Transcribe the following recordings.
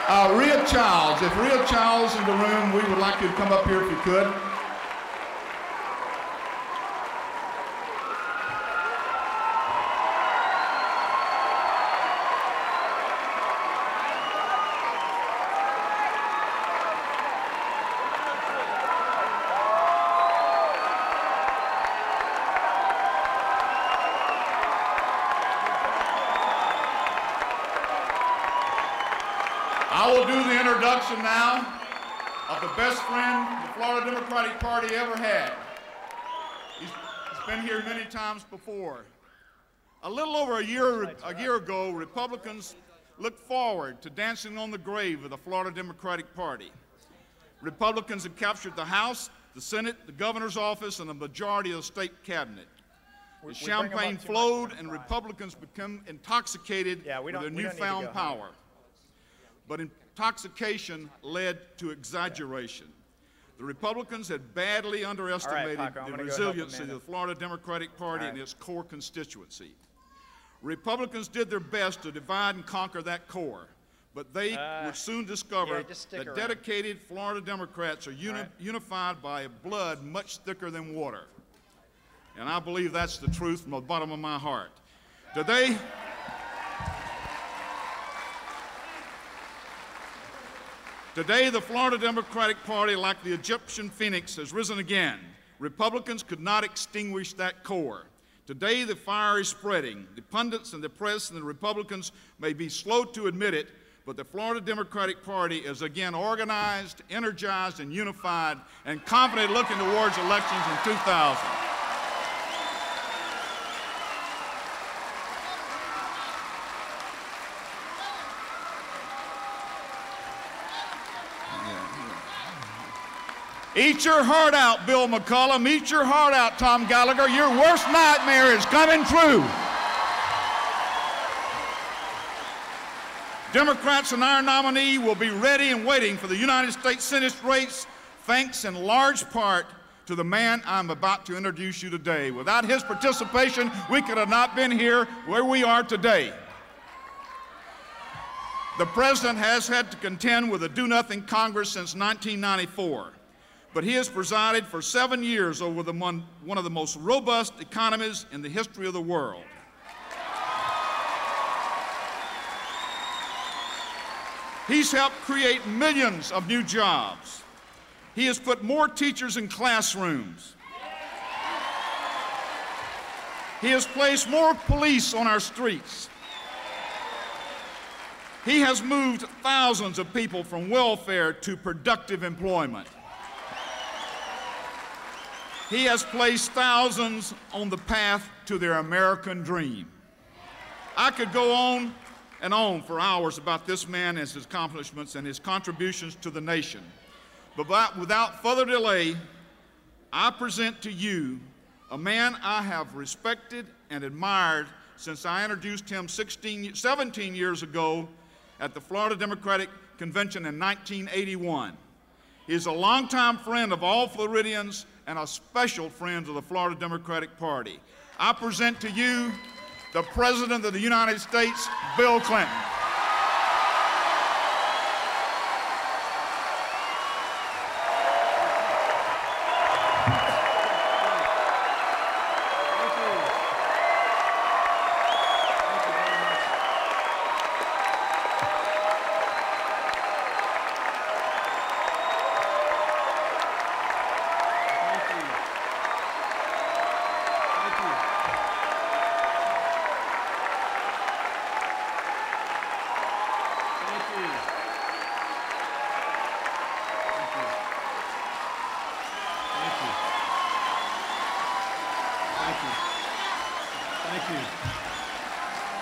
Rhea Childs. If Rhea Childs is in the room, we would like you to come up here if you could. I will do the introduction now of the best friend the Florida Democratic Party ever had. He's been here many times before. A little over a year ago, Republicans looked forward to dancing on the grave of the Florida Democratic Party. Republicans had captured the House, the Senate, the governor's office, and the majority of the state cabinet. The champagne flowed, and Republicans became intoxicated with their newfound power. But intoxication led to exaggeration. The Republicans had badly underestimated the resiliency of the Florida Democratic Party and its core constituency. Republicans did their best to divide and conquer that core, but they would soon discover that dedicated Florida Democrats are unified by a blood much thicker than water. And I believe that's the truth from the bottom of my heart. Today, the Florida Democratic Party, like the Egyptian phoenix, has risen again. Republicans could not extinguish that core. Today, the fire is spreading. The pundits and the press and the Republicans may be slow to admit it, but the Florida Democratic Party is again organized, energized, and unified, and confident looking towards elections in 2000. Eat your heart out, Bill McCollum. Eat your heart out, Tom Gallagher. Your worst nightmare is coming true. Democrats and our nominee will be ready and waiting for the United States Senate race, thanks in large part to the man I'm about to introduce you today. Without his participation, we could have not been here where we are today. The president has had to contend with a do-nothing Congress since 1994. But he has presided for 7 years over one of the most robust economies in the history of the world. He's helped create millions of new jobs. He has put more teachers in classrooms. He has placed more police on our streets. He has moved thousands of people from welfare to productive employment. He has placed thousands on the path to their American dream. I could go on and on for hours about this man and his accomplishments and his contributions to the nation. But without further delay, I present to you a man I have respected and admired since I introduced him 17 years ago at the Florida Democratic Convention in 1981. He is a longtime friend of all Floridians and a special friend of the Florida Democratic Party. I present to you the President of the United States, Bill Clinton.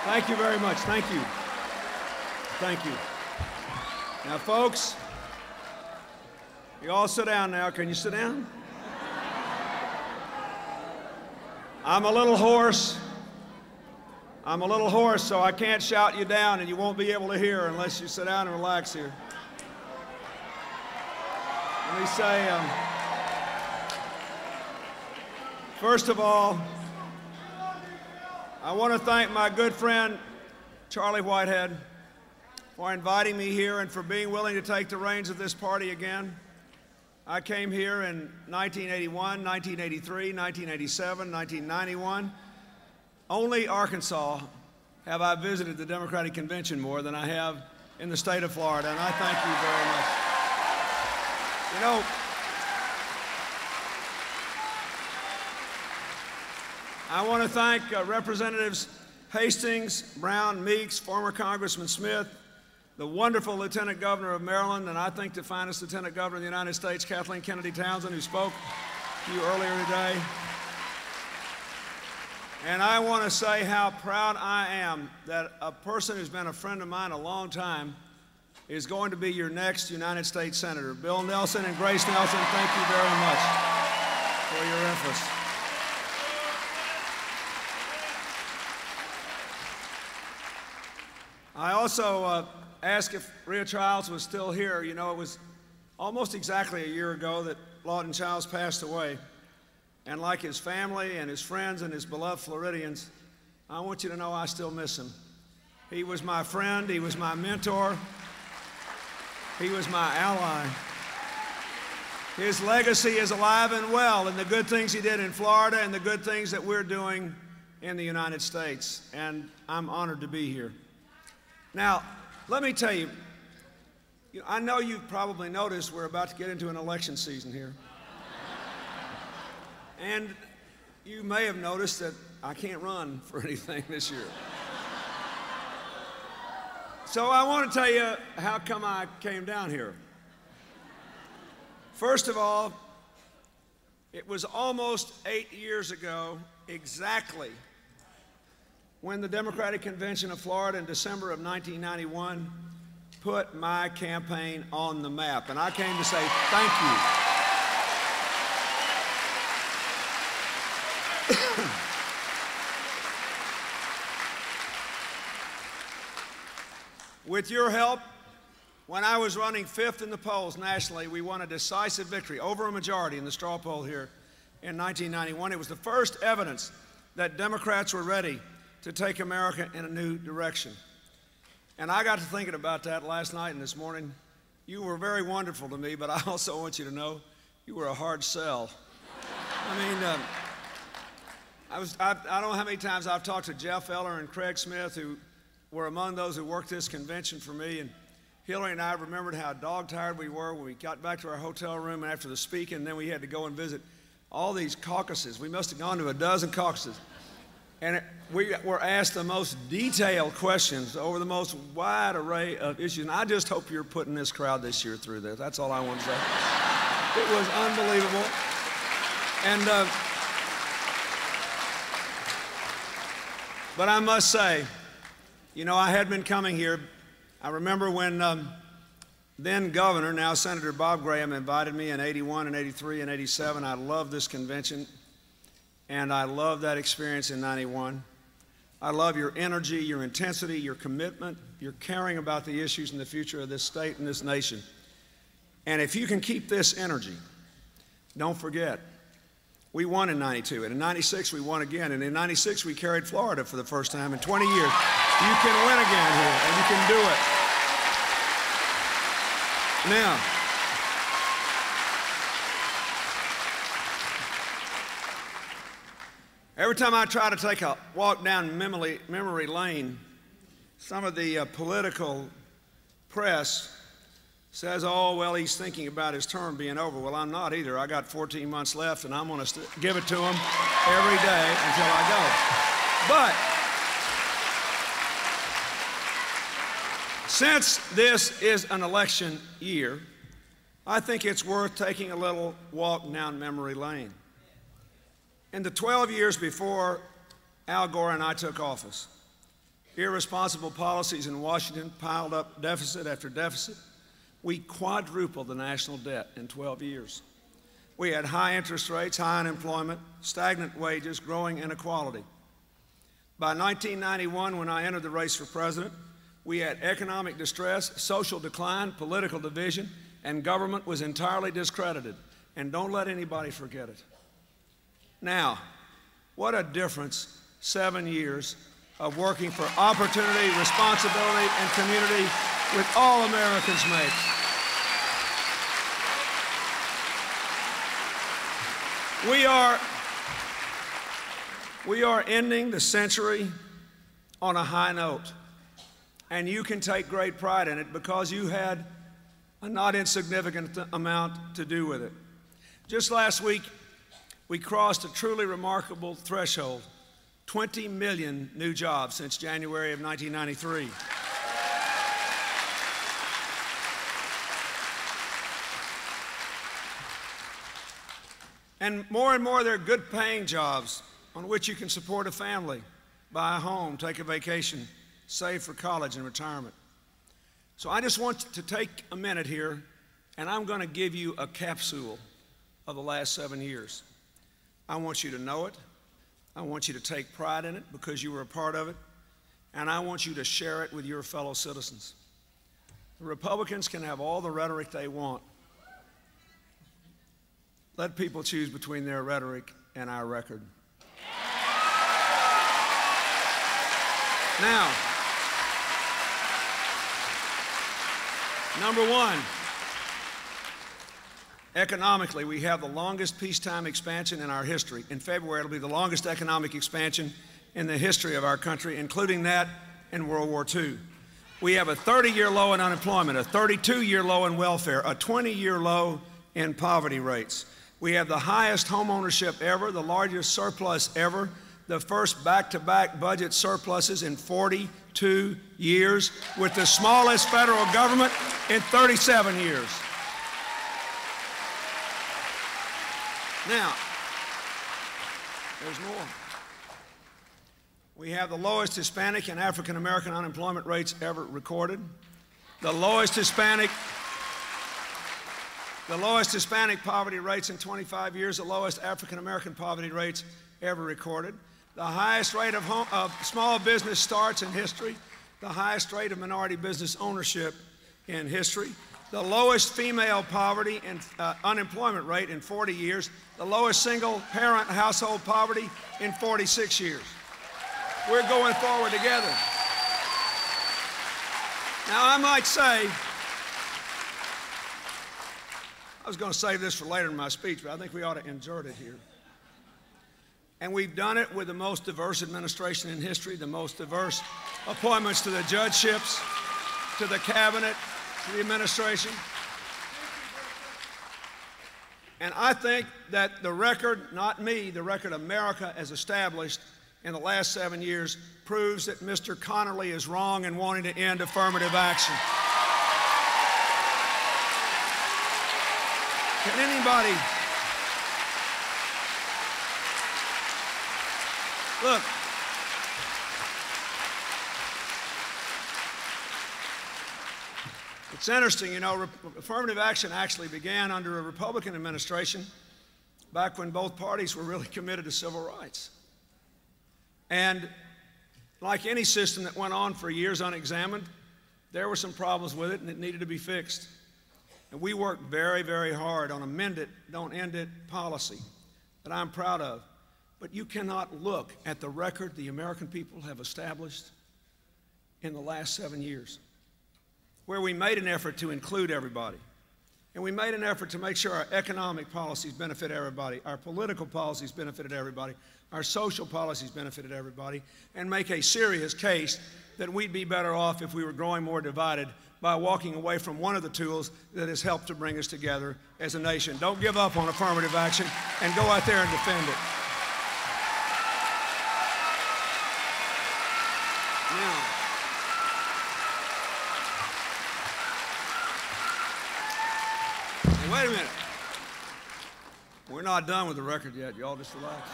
Thank you very much. Thank you. Thank you. Now, folks, you all sit down now. Can you sit down? I'm a little hoarse. So I can't shout you down, and you won't be able to hear unless you sit down and relax here. Let me say, first of all, I want to thank my good friend, Charlie Whitehead, for inviting me here and for being willing to take the reins of this party again. I came here in 1981, 1983, 1987, 1991. Only Arkansas have I visited the Democratic Convention more than I have in the state of Florida, and I thank you very much. You know, I want to thank Representatives Hastings, Brown, Meeks, former Congressman Smith, the wonderful Lieutenant Governor of Maryland, and I think the finest Lieutenant Governor of the United States, Kathleen Kennedy Townsend, who spoke to you earlier today. And I want to say how proud I am that a person who's been a friend of mine a long time is going to be your next United States Senator. Bill Nelson and Grace Nelson, thank you very much for your efforts. I also asked if Rhea Childs was still here. You know, it was almost exactly a year ago that Lawton Childs passed away. And like his family and his friends and his beloved Floridians, I want you to know I still miss him. He was my friend, he was my mentor, he was my ally. His legacy is alive and well in the good things he did in Florida and the good things that we're doing in the United States. And I'm honored to be here. Now, let me tell you, I know you've probably noticed we're about to get into an election season here. And you may have noticed that I can't run for anything this year. So I want to tell you how come I came down here. First of all, it was almost 8 years ago exactly when the Democratic Convention of Florida in December of 1991 put my campaign on the map. And I came to say thank you. With your help, when I was running 5th in the polls nationally, we won a decisive victory over a majority in the straw poll here in 1991. It was the first evidence that Democrats were ready to take America in a new direction. And I got to thinking about that last night and this morning. You were very wonderful to me, but I also want you to know you were a hard sell. I mean, I don't know how many times I've talked to Jeff Eller and Craig Smith, who were among those who worked this convention for me, and Hillary and I remembered how dog-tired we were when we got back to our hotel room after the speaking, and then we had to go and visit all these caucuses. We must have gone to a dozen caucuses. And we were asked the most detailed questions over the most wide array of issues. And I just hope you're putting this crowd this year through this. That's all I want to say. It was unbelievable. And, but I must say, you know, I had been coming here. I remember when then Governor, now Senator Bob Graham, invited me in '81 and '83 and '87. I loved this convention. And I love that experience in '91. I love your energy, your intensity, your commitment, your caring about the issues and the future of this state and this nation. And if you can keep this energy, don't forget, we won in '92, and in '96 we won again, and in '96 we carried Florida for the first time in 20 years. You can win again here, and you can do it. Now, every time I try to take a walk down memory lane, some of the political press says, oh, well, he's thinking about his term being over. Well, I'm not either. I got 14 months left, and I'm going to give it to him every day until I go. But since this is an election year, I think it's worth taking a little walk down memory lane. In the 12 years before Al Gore and I took office, irresponsible policies in Washington piled up deficit after deficit. We quadrupled the national debt in 12 years. We had high interest rates, high unemployment, stagnant wages, growing inequality. By 1991, when I entered the race for president, we had economic distress, social decline, political division, and government was entirely discredited. And don't let anybody forget it. Now, what a difference 7 years of working for opportunity, responsibility, and community with all Americans make. We are ending the century on a high note, and you can take great pride in it because you had a not insignificant amount to do with it. Just last week, we crossed a truly remarkable threshold, 20 million new jobs since January of 1993. And more, they're good-paying jobs on which you can support a family, buy a home, take a vacation, save for college and retirement. So I just want to take a minute here, and I'm going to give you a capsule of the last 7 years. I want you to know it. I want you to take pride in it because you were a part of it, and I want you to share it with your fellow citizens. The Republicans can have all the rhetoric they want. Let people choose between their rhetoric and our record. Now, number one, economically, we have the longest peacetime expansion in our history. In February, it'll be the longest economic expansion in the history of our country, including that in World War II. We have a 30-year low in unemployment, a 32-year low in welfare, a 20-year low in poverty rates. We have the highest home ownership ever, the largest surplus ever, the first back-to-back budget surpluses in 42 years, with the smallest federal government in 37 years. Now, there's more. We have the lowest Hispanic and African American unemployment rates ever recorded, the lowest Hispanic poverty rates in 25 years, the lowest African American poverty rates ever recorded, the highest rate of small business starts in history, the highest rate of minority business ownership in history, the lowest female poverty and unemployment rate in 40 years, the lowest single-parent household poverty in 46 years. We're going forward together. Now, I might say, I was going to save this for later in my speech, but I think we ought to insert it here. And we've done it with the most diverse administration in history, the most diverse appointments to the judgeships, to the cabinet, to the administration. And I think that the record, not me, the record America has established in the last 7 years proves that Mr. Connolly is wrong in wanting to end affirmative action. Can anybody look? It's interesting, you know, affirmative action actually began under a Republican administration back when both parties were really committed to civil rights. And like any system that went on for years unexamined, there were some problems with it and it needed to be fixed. And we worked very, very hard on a mend it, don't end it policy that I'm proud of. But you cannot look at the record the American people have established in the last 7 years, where we made an effort to include everybody. And we made an effort to make sure our economic policies benefit everybody, our political policies benefited everybody, our social policies benefited everybody, and make a serious case that we'd be better off if we were growing more divided by walking away from one of the tools that has helped to bring us together as a nation. Don't give up on affirmative action and go out there and defend it. Now, hey, wait a minute. We're not done with the record yet. Y'all just relax.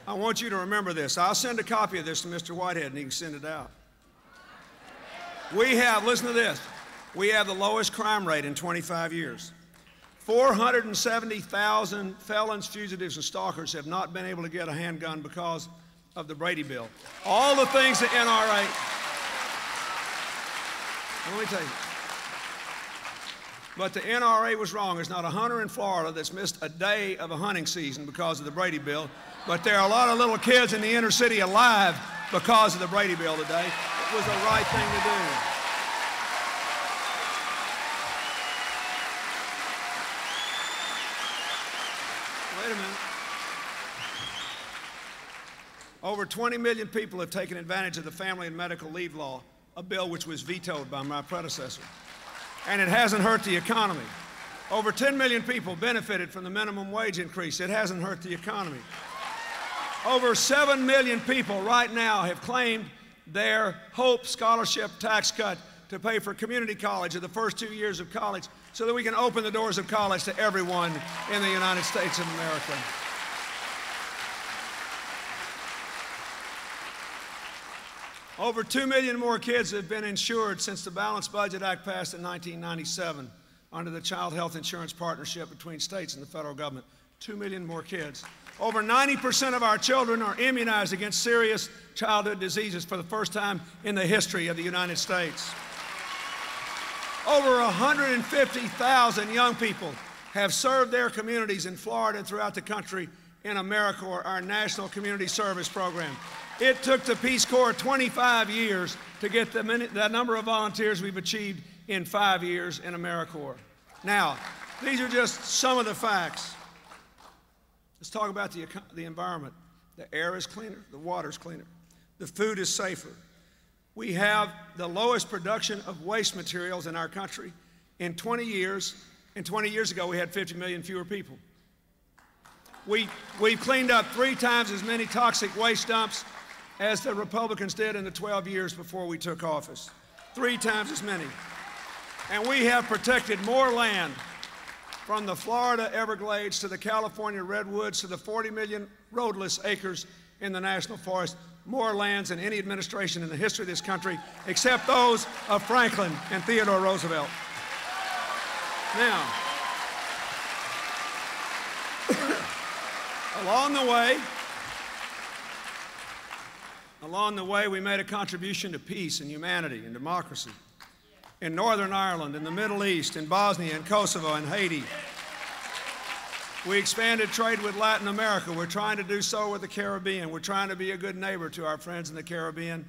I want you to remember this. I'll send a copy of this to Mr. Whitehead and he can send it out. We have, listen to this, we have the lowest crime rate in 25 years. 470,000 felons, fugitives, and stalkers have not been able to get a handgun because of the Brady Bill. All the things the NRA, let me tell you, But the NRA was wrong. There's not a hunter in Florida that's missed a day of a hunting season because of the Brady bill. But there are a lot of little kids in the inner city alive because of the Brady bill today. It was the right thing to do. Wait a minute. Over 20 million people have taken advantage of the Family and Medical Leave Law, a bill which was vetoed by my predecessor. And it hasn't hurt the economy. Over 10 million people benefited from the minimum wage increase. It hasn't hurt the economy. Over 7 million people right now have claimed their Hope Scholarship tax cut to pay for community college or the first 2 years of college so that we can open the doors of college to everyone in the United States of America. Over 2 million more kids have been insured since the Balanced Budget Act passed in 1997 under the Child Health Insurance Partnership between states and the federal government. 2 million more kids. Over 90% of our children are immunized against serious childhood diseases for the first time in the history of the United States. Over 150,000 young people have served their communities in Florida and throughout the country in AmeriCorps, our National Community Service Program. It took the Peace Corps 25 years to get the number of volunteers we've achieved in 5 years in AmeriCorps. Now, these are just some of the facts. Let's talk about the environment. The air is cleaner, the water is cleaner, the food is safer. We have the lowest production of waste materials in our country in 20 years. And 20 years ago, we had 50 million fewer people. We've cleaned up 3 times as many toxic waste dumps as the Republicans did in the 12 years before we took office. 3 times as many. And we have protected more land from the Florida Everglades to the California redwoods to the 40 million roadless acres in the National Forest, more lands than any administration in the history of this country, except those of Franklin and Theodore Roosevelt. Now, along the way, we made a contribution to peace and humanity and democracy in Northern Ireland, in the Middle East, in Bosnia and Kosovo and Haiti. We expanded trade with Latin America. We're trying to do so with the Caribbean. We're trying to be a good neighbor to our friends in the Caribbean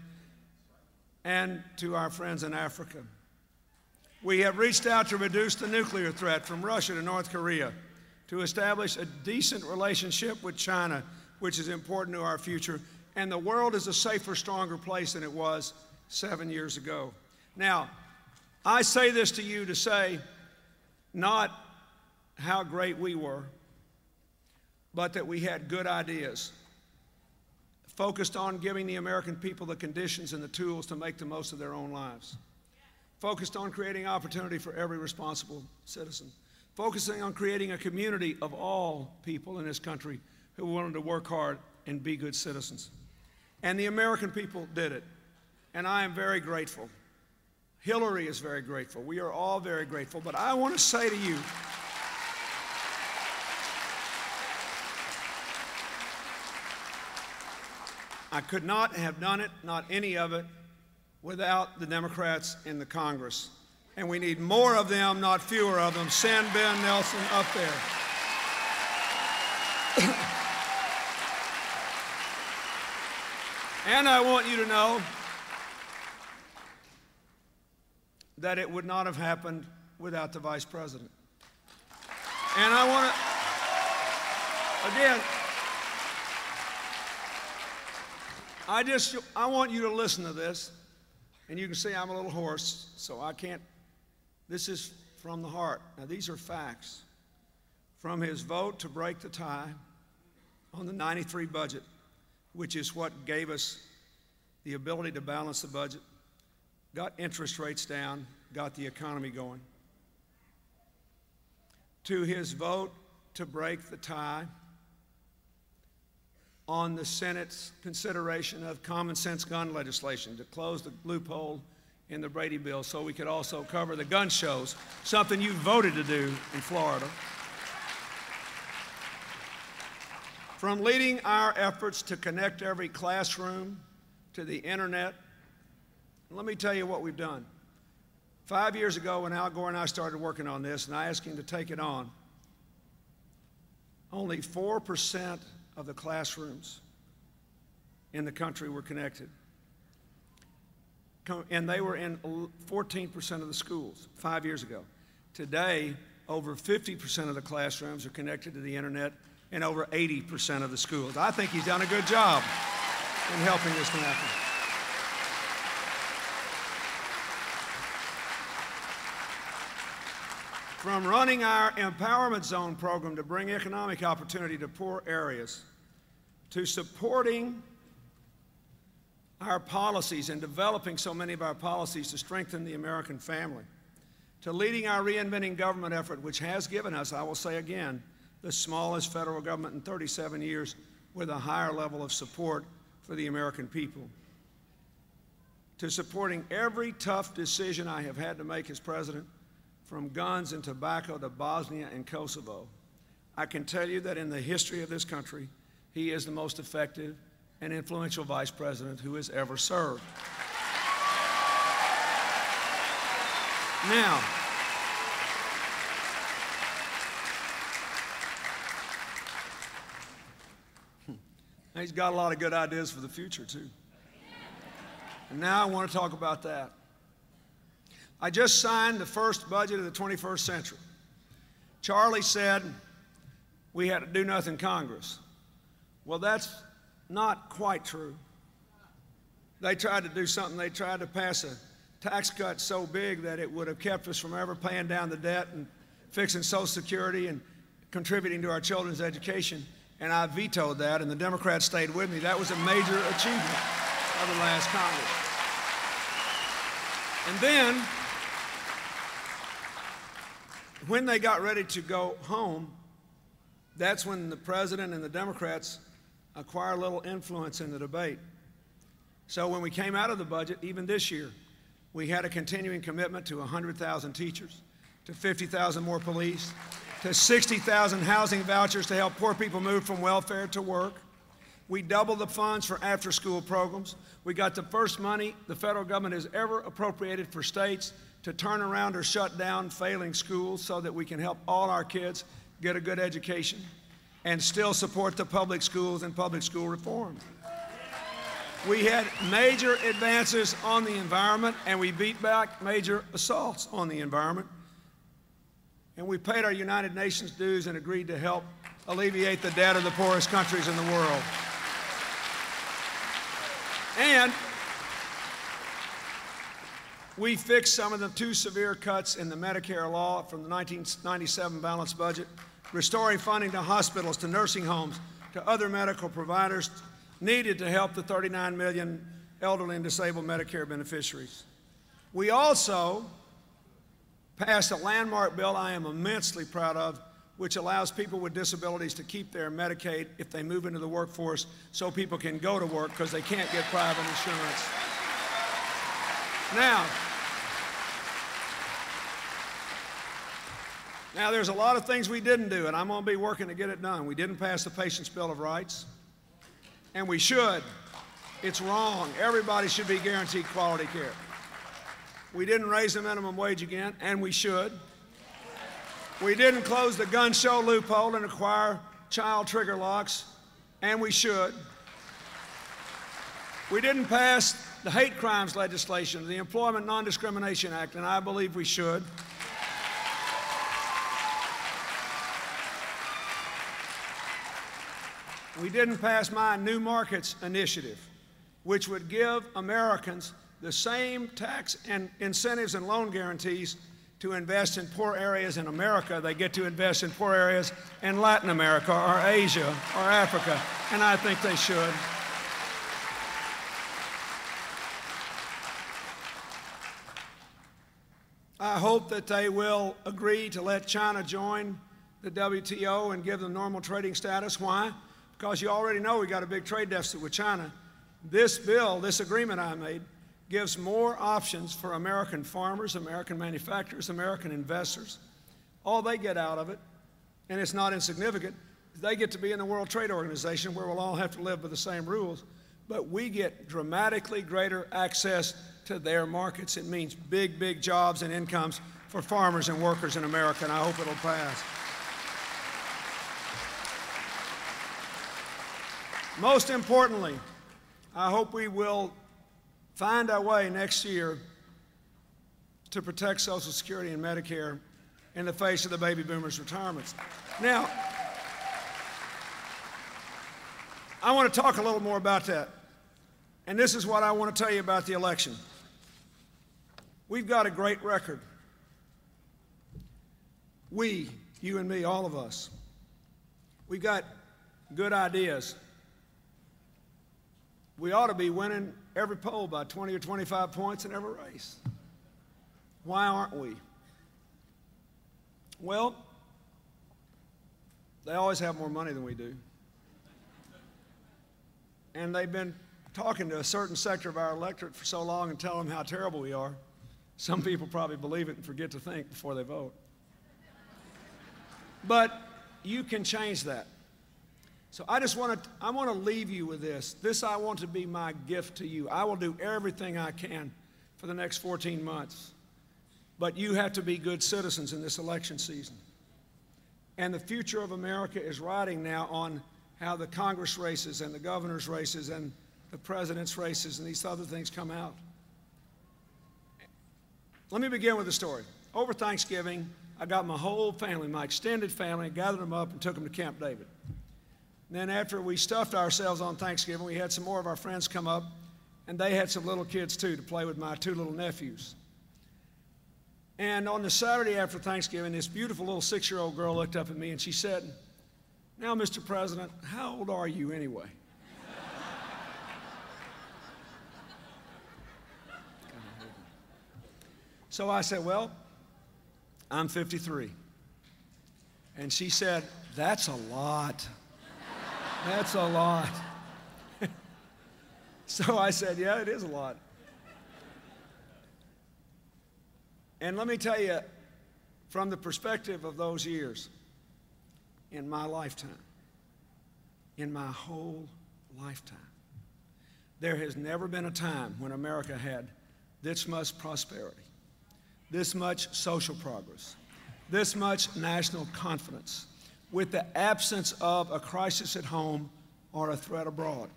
and to our friends in Africa. We have reached out to reduce the nuclear threat from Russia to North Korea, to establish a decent relationship with China, which is important to our future. And the world is a safer, stronger place than it was 7 years ago. Now, I say this to you to say not how great we were, but that we had good ideas, focused on giving the American people the conditions and the tools to make the most of their own lives, focused on creating opportunity for every responsible citizen, focusing on creating a community of all people in this country who are willing to work hard and be good citizens. And the American people did it, and I am very grateful. Hillary is very grateful. We are all very grateful. But I want to say to you, I could not have done it, not any of it, without the Democrats in the Congress. And we need more of them, not fewer of them. Send Ben Nelson up there. And I want you to know that it would not have happened without the Vice President. And I want to, again, I want you to listen to this, and you can see I'm a little hoarse, so I can't, this is from the heart. Now, these are facts. From his vote to break the tie on the '93 budget, which is what gave us the ability to balance the budget, got interest rates down, got the economy going, to his vote to break the tie on the Senate's consideration of common sense gun legislation to close the loophole in the Brady bill so we could also cover the gun shows, something you voted to do in Florida. From leading our efforts to connect every classroom to the internet, let me tell you what we've done. 5 years ago, when Al Gore and I started working on this, and I asked him to take it on, only 4% of the classrooms in the country were connected. And they were in 14% of the schools 5 years ago. Today, over 50% of the classrooms are connected to the internet, and over 80% of the schools. I think he's done a good job in helping this to happen. From running our Empowerment Zone program to bring economic opportunity to poor areas, to supporting our policies and developing so many of our policies to strengthen the American family, to leading our reinventing government effort, which has given us, I will say again, the smallest federal government in 37 years with a higher level of support for the American people, to supporting every tough decision I have had to make as president, from guns and tobacco to Bosnia and Kosovo. I can tell you that in the history of this country, he is the most effective and influential vice president who has ever served. Now, he's got a lot of good ideas for the future, too. And now I want to talk about that. I just signed the first budget of the 21st century. Charlie said we had to do nothing Congress. Well, that's not quite true. They tried to do something. They tried to pass a tax cut so big that it would have kept us from ever paying down the debt and fixing Social Security and contributing to our children's education. And I vetoed that, and the Democrats stayed with me. That was a major achievement of the last Congress. And then, when they got ready to go home, that's when the president and the Democrats acquire a little influence in the debate. So when we came out of the budget, even this year, we had a continuing commitment to 100,000 teachers, to 50,000 more police, to 60,000 housing vouchers to help poor people move from welfare to work. We doubled the funds for after-school programs. We got the first money the federal government has ever appropriated for states to turn around or shut down failing schools so that we can help all our kids get a good education and still support the public schools and public school reform. We had major advances on the environment, and we beat back major assaults on the environment. And we paid our United Nations dues and agreed to help alleviate the debt of the poorest countries in the world. And we fixed some of the too severe cuts in the Medicare law from the 1997 balanced budget, restoring funding to hospitals, to nursing homes, to other medical providers needed to help the 39 million elderly and disabled Medicare beneficiaries. We also passed a landmark bill I am immensely proud of, which allows people with disabilities to keep their Medicaid if they move into the workforce so people can go to work because they can't get private insurance. Now, there's a lot of things we didn't do, and I'm going to be working to get it done. We didn't pass the Patient's Bill of Rights, and we should. It's wrong. Everybody should be guaranteed quality care. We didn't raise the minimum wage again, and we should. We didn't close the gun show loophole and acquire child trigger locks, and we should. We didn't pass the hate crimes legislation, the Employment Non-Discrimination Act, and I believe we should. We didn't pass my New Markets Initiative, which would give Americans the same tax and incentives and loan guarantees to invest in poor areas in America they get to invest in poor areas in Latin America or Asia or Africa, and I think they should. I hope that they will agree to let China join the WTO and give them normal trading status. Why? Because you already know we got a big trade deficit with China. This bill, this agreement I made, gives more options for American farmers, American manufacturers, American investors. All they get out of it, and it's not insignificant, is they get to be in the World Trade Organization where we'll all have to live by the same rules, but we get dramatically greater access to their markets. It means big, big jobs and incomes for farmers and workers in America, and I hope it'll pass. Most importantly, I hope we will find our way next year to protect Social Security and Medicare in the face of the baby boomers' retirements. Now, I want to talk a little more about that. And this is what I want to tell you about the election. We've got a great record. We, you and me, all of us, we've got good ideas. We ought to be winning every poll by 20 or 25 points in every race. Why aren't we? Well, they always have more money than we do. And they've been talking to a certain sector of our electorate for so long and telling them how terrible we are. Some people probably believe it and forget to think before they vote. But you can change that. So I want to leave you with this. This I want to be my gift to you. I will do everything I can for the next 14 months. But you have to be good citizens in this election season. And the future of America is riding now on how the Congress races and the governor's races and the president's races and these other things come out. Let me begin with a story. Over Thanksgiving, I got my whole family, my extended family, gathered them up and took them to Camp David. And then after we stuffed ourselves on Thanksgiving, we had some more of our friends come up, and they had some little kids too to play with my two little nephews. And on the Saturday after Thanksgiving, this beautiful little 6-year-old girl looked up at me and she said, "Now, Mr. President, how old are you anyway?" So I said, "Well, I'm 53. And she said, "That's a lot. That's a lot." So I said, "Yeah, it is a lot." And let me tell you, from the perspective of those years, in my lifetime, in my whole lifetime, there has never been a time when America had this much prosperity, this much social progress, this much national confidence, with the absence of a crisis at home or a threat abroad.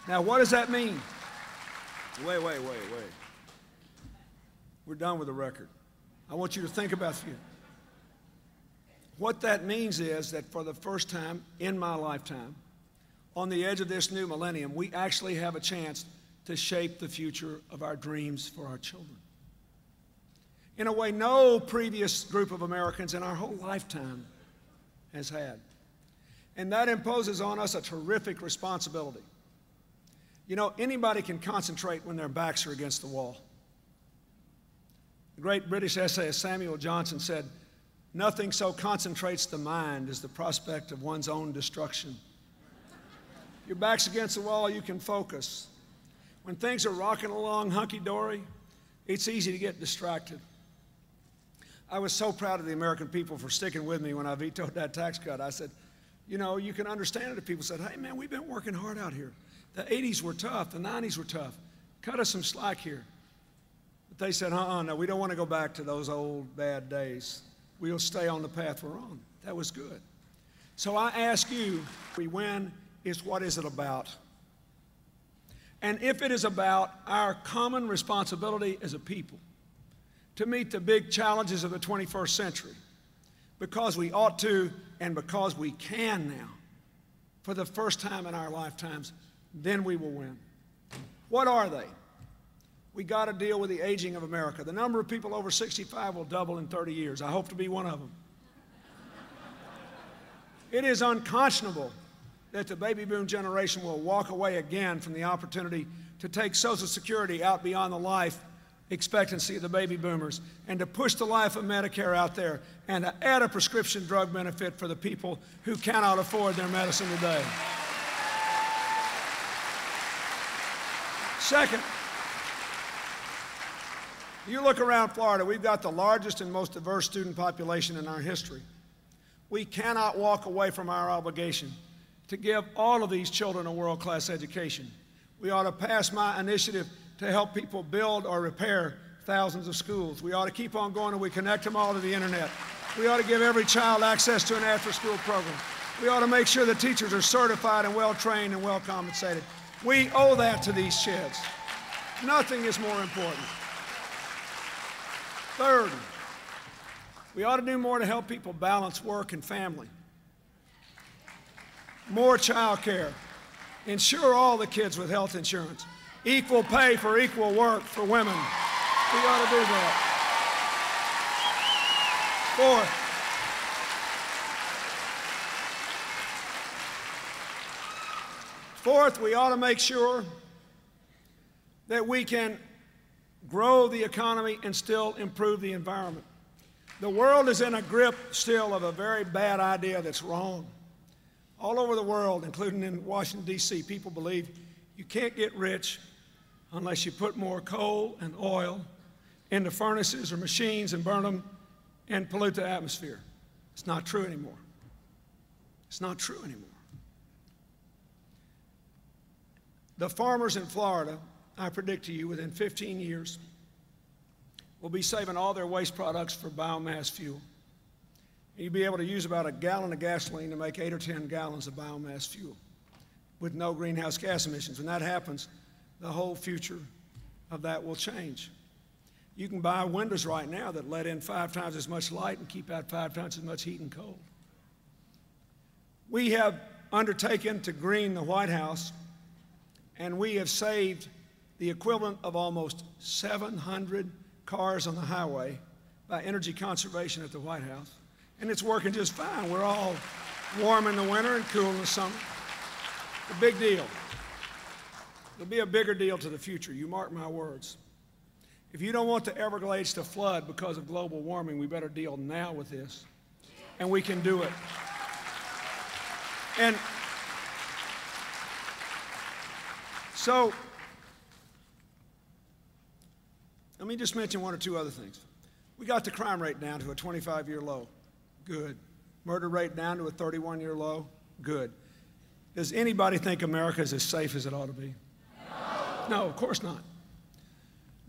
Now, what does that mean? Wait. We're done with the record. I want you to think about the future. What that means is that for the first time in my lifetime, on the edge of this new millennium, we actually have a chance to shape the future of our dreams for our children in a way no previous group of Americans in our whole lifetime has had. And that imposes on us a terrific responsibility. You know, anybody can concentrate when their backs are against the wall. The great British essayist Samuel Johnson said, "Nothing so concentrates the mind as the prospect of one's own destruction." Your back's against the wall, you can focus. When things are rocking along hunky-dory, it's easy to get distracted. I was so proud of the American people for sticking with me when I vetoed that tax cut. I said, you know, you can understand it if people said, "Hey, man, we've been working hard out here. The 80s were tough, the 90s were tough. Cut us some slack here." But they said, no, we don't want to go back to those old bad days. We'll stay on the path we're on. That was good. So I ask you, we win is what is it about? And if it is about our common responsibility as a people to meet the big challenges of the 21st century, because we ought to and because we can now, for the first time in our lifetimes, then we will win. What are they? We got to deal with the aging of America. The number of people over 65 will double in 30 years. I hope to be one of them. It is unconscionable that the baby boom generation will walk away again from the opportunity to take Social Security out beyond the life expectancy of the baby boomers and to push the life of Medicare out there and to add a prescription drug benefit for the people who cannot afford their medicine today. Second, you look around Florida, we've got the largest and most diverse student population in our history. We cannot walk away from our obligation to give all of these children a world-class education. We ought to pass my initiative to help people build or repair thousands of schools. We ought to keep on going and we connect them all to the internet. We ought to give every child access to an after-school program. We ought to make sure the teachers are certified and well-trained and well-compensated. We owe that to these kids. Nothing is more important. Third, we ought to do more to help people balance work and family. More child care. Insure all the kids with health insurance. Equal pay for equal work for women. We ought to do that. Fourth, we ought to make sure that we can grow the economy and still improve the environment. The world is in a grip still of a very bad idea that's wrong. All over the world, including in Washington, D.C., people believe you can't get rich unless you put more coal and oil into furnaces or machines and burn them and pollute the atmosphere. It's not true anymore. It's not true anymore. The farmers in Florida, I predict to you, within 15 years, will be saving all their waste products for biomass fuel. You'll be able to use about a gallon of gasoline to make 8 or 10 gallons of biomass fuel with no greenhouse gas emissions. When that happens, the whole future of that will change. You can buy windows right now that let in 5 times as much light and keep out 5 times as much heat and cold. We have undertaken to green the White House, and we have saved the equivalent of almost 700 cars on the highway by energy conservation at the White House. And it's working just fine. We're all warm in the winter and cool in the summer. A big deal. It'll be a bigger deal to the future, you mark my words. If you don't want the Everglades to flood because of global warming, we better deal now with this. And we can do it. And so, let me just mention 1 or 2 other things. We got the crime rate down to a 25-year low. Good. Murder rate down to a 31-year low. Good. Does anybody think America is as safe as it ought to be? No, of course not.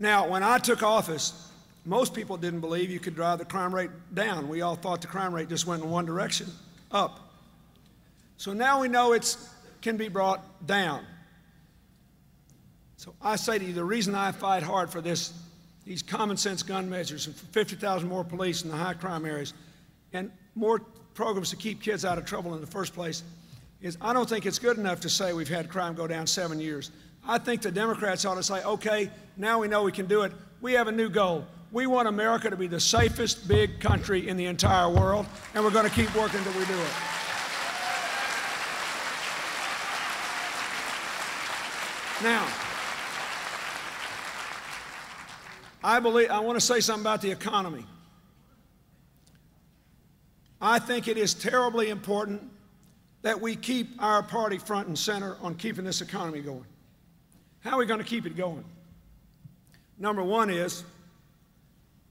Now, when I took office, most people didn't believe you could drive the crime rate down. We all thought the crime rate just went in one direction, up. So now we know it can be brought down. So I say to you, the reason I fight hard for these common sense gun measures and for 50,000 more police in the high crime areas and more programs to keep kids out of trouble in the first place is I don't think it's good enough to say we've had crime go down 7 years. I think the Democrats ought to say, okay, now we know we can do it. We have a new goal. We want America to be the safest big country in the entire world, and we're going to keep working until we do it. Now, I want to say something about the economy. I think it is terribly important that we keep our party front and center on keeping this economy going. How are we going to keep it going? Number one is,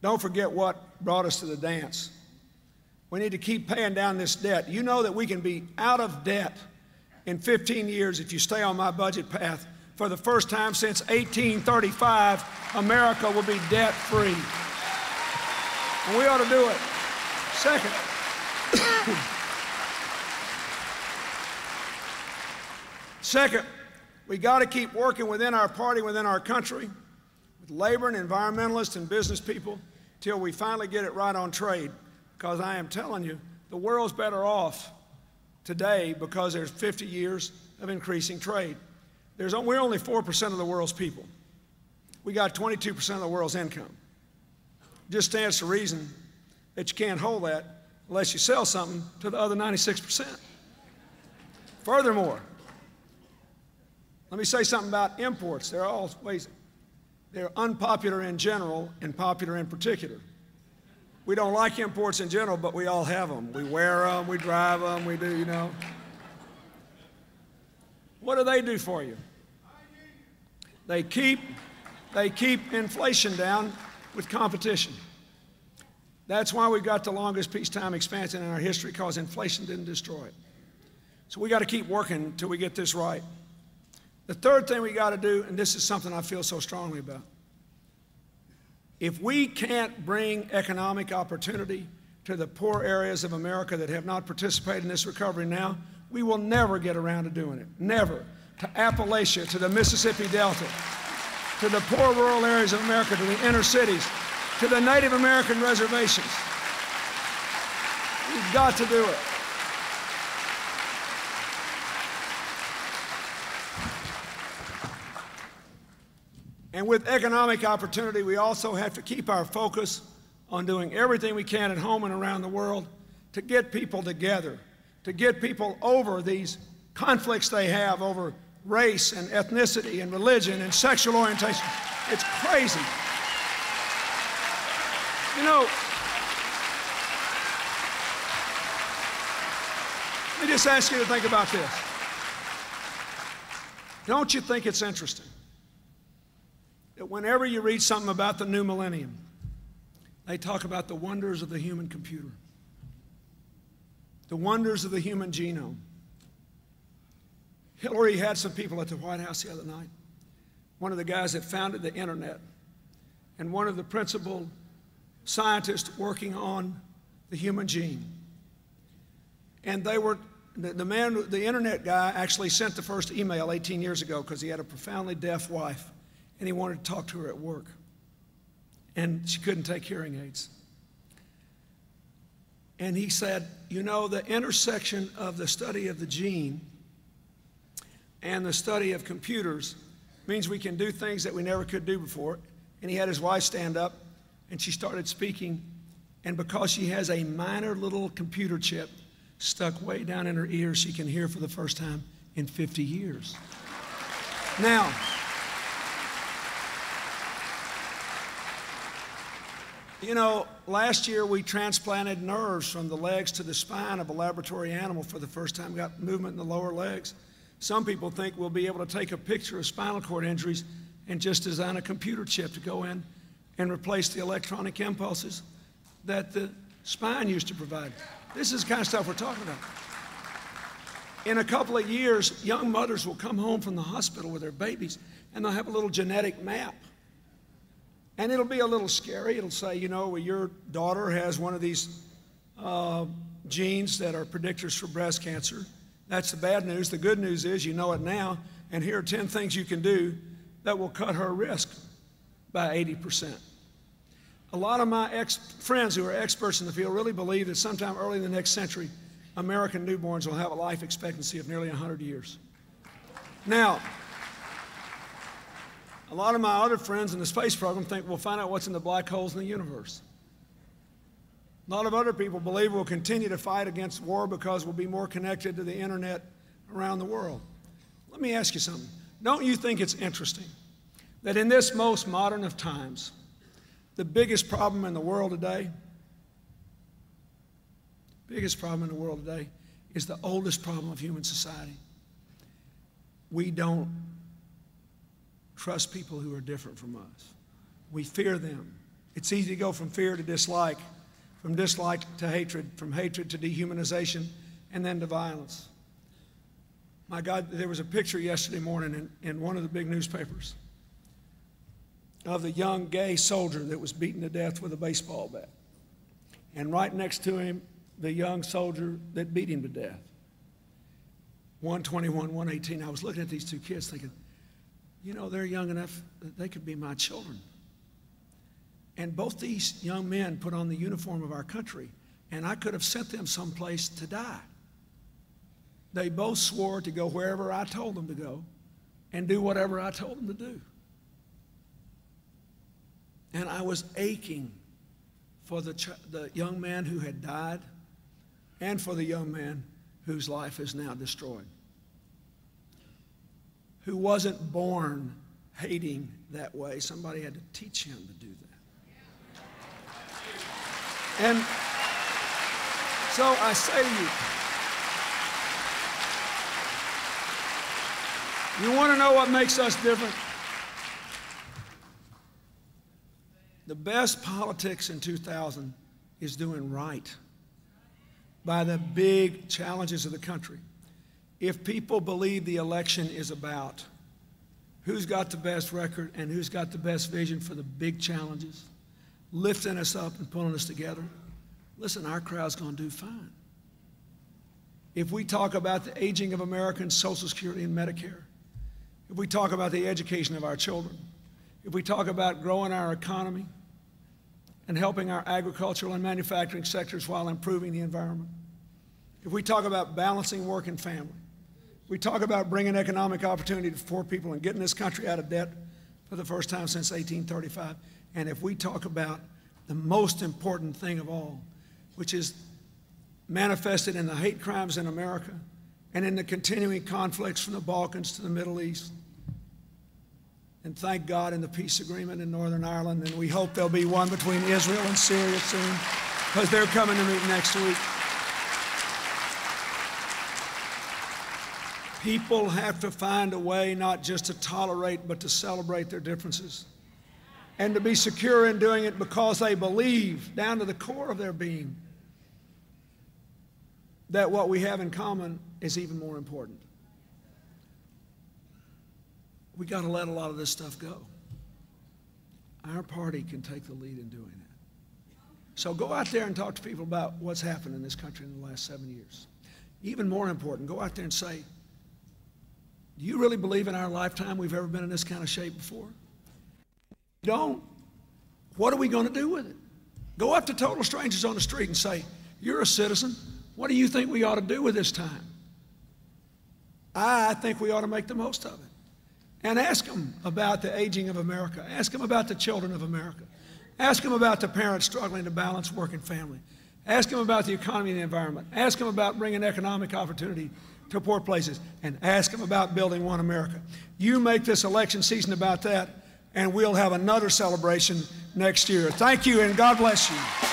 don't forget what brought us to the dance. We need to keep paying down this debt. You know that we can be out of debt in 15 years if you stay on my budget path. For the first time since 1835, America will be debt-free. And we ought to do it. Second, we got to keep working within our party, within our country, with labor and environmentalists and business people till we finally get it right on trade. Because I am telling you, the world's better off today because there's 50 years of increasing trade. We're only 4% of the world's people. We got 22% of the world's income. Just stands to reason that you can't hold that unless you sell something to the other 96%. Furthermore, let me say something about imports. They're unpopular in general and popular in particular. We don't like imports in general, but we all have them. We wear them, we drive them, we do, you know. What do they do for you? They keep inflation down with competition. That's why we've got the longest peacetime expansion in our history, because inflation didn't destroy it. So we got to keep working until we get this right. The third thing we got to do, and this is something I feel so strongly about, if we can't bring economic opportunity to the poor areas of America that have not participated in this recovery now, we will never get around to doing it. Never. To Appalachia, to the Mississippi Delta, to the poor rural areas of America, to the inner cities, to the Native American reservations. We've got to do it. And with economic opportunity, we also have to keep our focus on doing everything we can at home and around the world to get people together, to get people over these conflicts they have over race and ethnicity and religion and sexual orientation. It's crazy. You know, let me just ask you to think about this. Don't you think it's interesting that whenever you read something about the new millennium, they talk about the wonders of the human computer, the wonders of the human genome? Hillary had some people at the White House the other night, one of the guys that founded the internet and one of the principal scientists working on the human gene. And they were, the internet guy actually sent the first email 18 years ago because he had a profoundly deaf wife and he wanted to talk to her at work. And she couldn't take hearing aids. And he said, you know, the intersection of the study of the gene and the study of computers means we can do things that we never could do before. And he had his wife stand up, and she started speaking. And because she has a minor little computer chip stuck way down in her ear, she can hear for the first time in 50 years. Now, you know, last year we transplanted nerves from the legs to the spine of a laboratory animal for the first time, got movement in the lower legs. Some people think we'll be able to take a picture of spinal cord injuries and just design a computer chip to go in and replace the electronic impulses that the spine used to provide. This is the kind of stuff we're talking about. In a couple of years, young mothers will come home from the hospital with their babies and they'll have a little genetic map. And it'll be a little scary. It'll say, you know, well, your daughter has one of these genes that are predictors for breast cancer. That's the bad news. The good news is you know it now, and here are 10 things you can do that will cut her risk by 80%. A lot of my friends who are experts in the field really believe that sometime early in the next century, American newborns will have a life expectancy of nearly 100 years. Now, a lot of my other friends in the space program think we'll find out what's in the black holes in the universe. A lot of other people believe we'll continue to fight against war because we'll be more connected to the internet around the world. Let me ask you something. Don't you think it's interesting that in this most modern of times, the biggest problem in the world today, is the oldest problem of human society? We don't trust people who are different from us. We fear them. It's easy to go from fear to dislike, from dislike to hatred, from hatred to dehumanization, and then to violence. My God, there was a picture yesterday morning in one of the big newspapers of the young gay soldier that was beaten to death with a baseball bat. And right next to him, the young soldier that beat him to death. 121, 118. I was looking at these two kids thinking, you know, they're young enough that they could be my children. And both these young men put on the uniform of our country, and I could have sent them someplace to die. They both swore to go wherever I told them to go and do whatever I told them to do. And I was aching for the young man who had died and for the young man whose life is now destroyed, who wasn't born hating that way. Somebody had to teach him to do that. And so I say to you, you want to know what makes us different? The best politics in 2000 is doing right by the big challenges of the country. If people believe the election is about who's got the best record and who's got the best vision for the big challenges, lifting us up and pulling us together, listen, our crowd's going to do fine. If we talk about the aging of Americans, Social Security and Medicare, if we talk about the education of our children, if we talk about growing our economy and helping our agricultural and manufacturing sectors while improving the environment, if we talk about balancing work and family, we talk about bringing economic opportunity to poor people and getting this country out of debt for the first time since 1835. And if we talk about the most important thing of all, which is manifested in the hate crimes in America and in the continuing conflicts from the Balkans to the Middle East, and thank God in the peace agreement in Northern Ireland, and we hope there'll be one between Israel and Syria soon, because they're coming to meet next week. People have to find a way not just to tolerate, but to celebrate their differences, and to be secure in doing it because they believe down to the core of their being that what we have in common is even more important. We got to let a lot of this stuff go. Our party can take the lead in doing that. So go out there and talk to people about what's happened in this country in the last 7 years. Even more important, go out there and say, do you really believe in our lifetime we've ever been in this kind of shape before? If you don't, what are we going to do with it? Go up to total strangers on the street and say, you're a citizen. What do you think we ought to do with this time? I think we ought to make the most of it. And ask them about the aging of America. Ask them about the children of America. Ask them about the parents struggling to balance work and family. Ask them about the economy and the environment. Ask them about bringing economic opportunity to poor places. And ask them about building one America. You make this election season about that, and we'll have another celebration next year. Thank you, and God bless you.